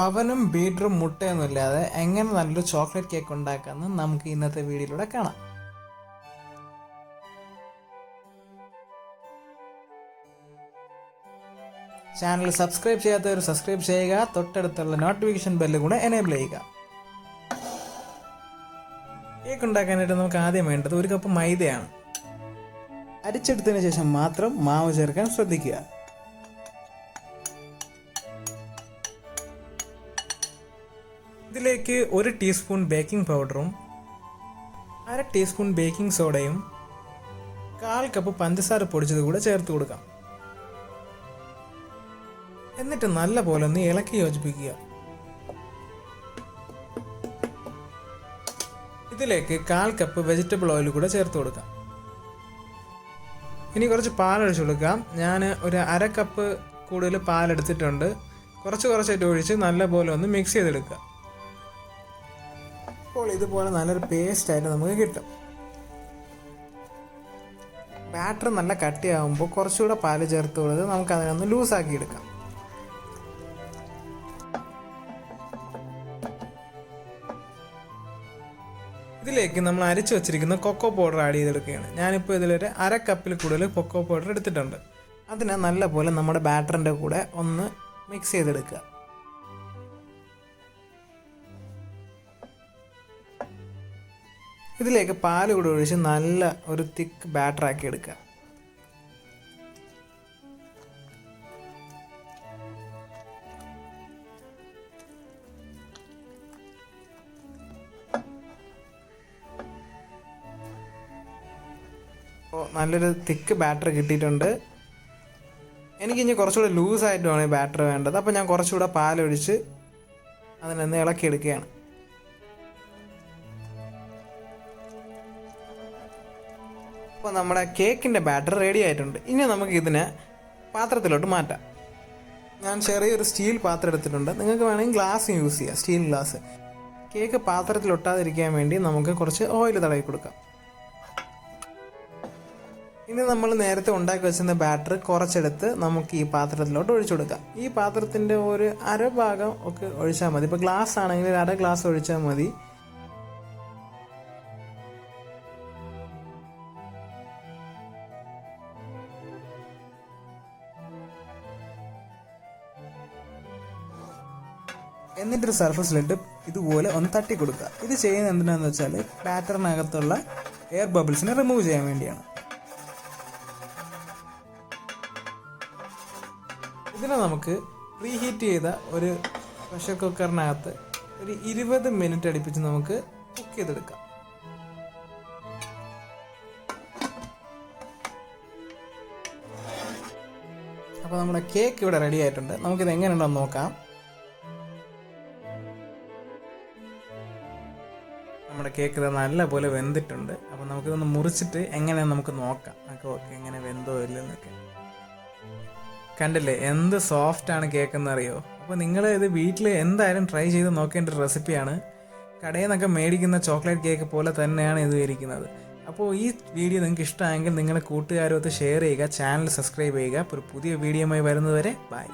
അവനും ബീറ്ററും മുട്ടയൊന്നുമില്ലാതെ എങ്ങനെ നല്ലൊരു ചോക്ലേറ്റ് കേക്ക് ഉണ്ടാക്കാമെന്ന് നമുക്ക് ഇന്നത്തെ വീഡിയോയിലൂടെ കാണാം. ചാനൽ സബ്സ്ക്രൈബ് ചെയ്യാത്തവർ സബ്സ്ക്രൈബ് ചെയ്യുക, തൊട്ടടുത്തുള്ള നോട്ടിഫിക്കേഷൻ ബെല്ല് കൂടെ എനേബിൾ ചെയ്യുക. കേക്ക് ഉണ്ടാക്കാനായിട്ട് നമുക്ക് ആദ്യം വേണ്ടത് 1 കപ്പ് മൈദയാണ്. അരിച്ചെടുത്തതിന് ശേഷം മാത്രം മാവ് ചേർക്കാൻ ശ്രദ്ധിക്കുക. ഇതിലേക്ക് 1 ടീസ്പൂൺ ബേക്കിംഗ് പൗഡറും 1/2 ടീസ്പൂൺ ബേക്കിംഗ് സോഡയും 1/4 കപ്പ് പഞ്ചസാര പൊടിച്ചത് കൂടെ ചേർത്ത് കൊടുക്കാം. എന്നിട്ട് നല്ലപോലെ ഒന്ന് ഇളക്കി യോജിപ്പിക്കുക. ഇതിലേക്ക് 1/4 കപ്പ് വെജിറ്റബിൾ ഓയിൽ കൂടെ ചേർത്ത് കൊടുക്കാം. ഇനി കുറച്ച് പാലൊഴിച്ച് കൊടുക്കാം. ഞാൻ ഒരു 1/2 കപ്പ് കൂടുതൽ പാലെടുത്തിട്ടുണ്ട്. കുറച്ചായിട്ട് ഒഴിച്ച് നല്ലപോലെ ഒന്ന് മിക്സ് ചെയ്തെടുക്കുക. അപ്പോൾ ഇതുപോലെ നല്ലൊരു പേസ്റ്റായിട്ട് നമുക്ക് കിട്ടും. ബാറ്റർ നല്ല കട്ടിയാകുമ്പോൾ കുറച്ചുകൂടെ പാല് ചേർത്ത് കൊടുത്ത് നമുക്ക് അതിനൊന്ന് ലൂസാക്കി എടുക്കാം. ഇതിലേക്ക് നമ്മൾ അരിച്ചു വച്ചിരിക്കുന്ന കൊക്കോ പൗഡർ ആഡ് ചെയ്തെടുക്കുകയാണ്. ഞാനിപ്പോൾ ഇതിലൊരു 1/2 കപ്പിൽ കൂടുതൽ കൊക്കോ പൗഡർ എടുത്തിട്ടുണ്ട്. അതിനെ നല്ലപോലെ നമ്മുടെ ബാറ്ററിൻ്റെ കൂടെ ഒന്ന് മിക്സ് ചെയ്തെടുക്കുക. ഇതിലേക്ക് പാല് കൂടെ ഒഴിച്ച് നല്ല ഒരു തിക്ക് ബാറ്ററാക്കി എടുക്കുക. അപ്പോൾ നല്ലൊരു തിക്ക് ബാറ്റർ കിട്ടിയിട്ടുണ്ട്. എനിക്കിനി കുറച്ചുകൂടെ ലൂസായിട്ടുമാണ് ഈ ബാറ്റർ വേണ്ടത്. അപ്പോൾ ഞാൻ കുറച്ചുകൂടെ പാലൊഴിച്ച് അതിനൊന്ന് ഇളക്കിയെടുക്കുകയാണ്. അപ്പോൾ നമ്മുടെ കേക്കിൻ്റെ ബാറ്റർ റെഡി ആയിട്ടുണ്ട്. ഇനി നമുക്ക് ഇതിനെ പാത്രത്തിലോട്ട് മാറ്റാം. ഞാൻ ചെറിയൊരു സ്റ്റീൽ പാത്രം എടുത്തിട്ടുണ്ട്. നിങ്ങൾക്ക് വേണമെങ്കിൽ ഗ്ലാസ് യൂസ് ചെയ്യാം, സ്റ്റീൽ ഗ്ലാസ്. കേക്ക് പാത്രത്തിലൊട്ടാതിരിക്കാൻ വേണ്ടി നമുക്ക് കുറച്ച് ഓയിൽ തടവി കൊടുക്കാം. ഇനി നമ്മൾ നേരത്തെ ഉണ്ടാക്കി വെച്ചിരുന്ന ബാറ്റർ കുറച്ചെടുത്ത് നമുക്ക് ഈ പാത്രത്തിലോട്ട് ഒഴിച്ചു കൊടുക്കാം. ഈ പാത്രത്തിൻ്റെ ഒരു അരഭാഗം ഒക്കെ ഒഴിച്ചാൽ മതി. ഇപ്പോൾ ഗ്ലാസ് ആണെങ്കിൽ 1/2 ഗ്ലാസ് ഒഴിച്ചാൽ മതി. എന്നിട്ടൊരു സർഫസിലിട്ട് ഇതുപോലെ ഒന്ന് തട്ടി കൊടുക്കുക. ഇത് ചെയ്യുന്നത് എന്തിനാണെന്ന് വെച്ചാൽ ബാറ്ററിനകത്തുള്ള എയർ ബബിൾസിനെ റിമൂവ് ചെയ്യാൻ വേണ്ടിയാണ്. ഇതിനെ നമുക്ക് പ്രീഹീറ്റ് ചെയ്ത ഒരു പ്രഷർ കുക്കറിനകത്ത് ഒരു 20 മിനിറ്റ് അടുപ്പിച്ച് നമുക്ക് കുക്ക് ചെയ്തെടുക്കാം. അപ്പോൾ നമ്മുടെ കേക്ക് ഇവിടെ റെഡി ആയിട്ടുണ്ട്. നമുക്കിത് എങ്ങനെയുണ്ടെന്ന് നോക്കാം. നമ്മുടെ കേക്ക് ഇത് നല്ലപോലെ വെന്തിട്ടുണ്ട്. അപ്പോൾ നമുക്കിതൊന്ന് മുറിച്ചിട്ട് എങ്ങനെയാണെന്ന് നമുക്ക് നോക്കാം. ഓക്കെ എങ്ങനെ വെന്തോ ഇല്ലെന്നൊക്കെ കണ്ടില്ലേ, എന്ത് സോഫ്റ്റാണ് കേക്ക് എന്നറിയോ. അപ്പോൾ നിങ്ങൾ ഇത് വീട്ടിൽ എന്തായാലും ട്രൈ ചെയ്ത് നോക്കേണ്ട ഒരു റെസിപ്പിയാണ്. കടയിൽ നിന്നൊക്കെ മേടിക്കുന്ന ചോക്ലേറ്റ് കേക്ക് പോലെ തന്നെയാണ് ഇത് ഇരിക്കുന്നത്. അപ്പോൾ ഈ വീഡിയോ നിങ്ങൾക്ക് ഇഷ്ടമായെങ്കിൽ നിങ്ങളുടെ കൂട്ടുകാരുമൊത്ത് ഷെയർ ചെയ്യുക, ചാനൽ സബ്സ്ക്രൈബ് ചെയ്യുക. അപ്പോൾ ഒരു പുതിയ വീഡിയോയുമായി വരുന്നതുവരെ ബൈ.